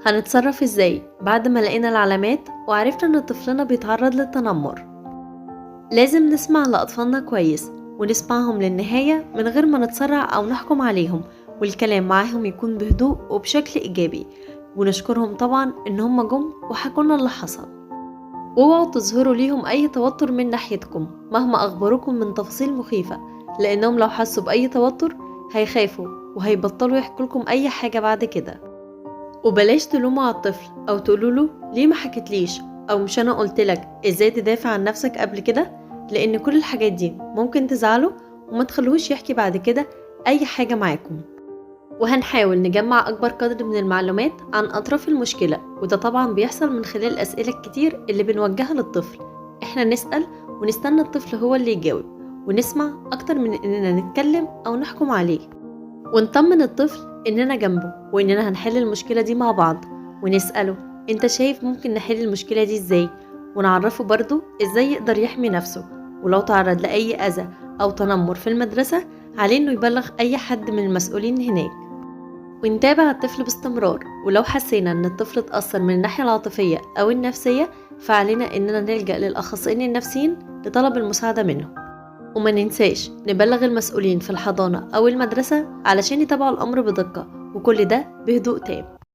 هنتصرف ازاي بعد ما لقينا العلامات وعرفنا ان طفلنا بيتعرض للتنمر؟ لازم نسمع لأطفالنا كويس ونسمعهم للنهاية من غير ما نتسرع أو نحكم عليهم، والكلام معاهم يكون بهدوء وبشكل إيجابي، ونشكرهم طبعا إن هم جم وحكونا اللي حصل. واوعوا تظهروا ليهم أي توتر من ناحيتكم مهما أخبروكم من تفاصيل مخيفة، لأنهم لو حسوا بأي توتر هيخافوا وهيبطلوا يحكولكم أي حاجة بعد كده. وبلاش تلوموا على الطفل أو تقولوله ليه ما حكيتليش أو مش أنا قلتلك إزاي تدافع عن نفسك قبل كده، لأن كل الحاجات دي ممكن تزعله وما تخلوهوش يحكي بعد كده أي حاجة معاكم. وهنحاول نجمع أكبر قدر من المعلومات عن أطراف المشكلة، وده طبعا بيحصل من خلال الأسئلة الكتير اللي بنوجهها للطفل. إحنا نسأل ونستنى الطفل هو اللي يجاوب، ونسمع أكتر من إننا نتكلم أو نحكم عليه، ونطمن الطفل إننا جنبه وإننا هنحل المشكلة دي مع بعض، ونسأله أنت شايف ممكن نحل المشكلة دي إزاي، ونعرفه برضو إزاي يقدر يحمي نفسه، ولو تعرض لأي أذى أو تنمر في المدرسة عليه إنه يبلغ أي حد من المسؤولين هناك. ونتابع الطفل باستمرار، ولو حسينا إن الطفل اتأثر من الناحية العاطفية أو النفسية فعلينا إننا نلجأ للأخصائيين النفسيين لطلب المساعدة منهم. وما ننساش نبلغ المسؤولين في الحضانة أو المدرسة علشان يتابعوا الأمر بدقة، وكل ده بهدوء تام.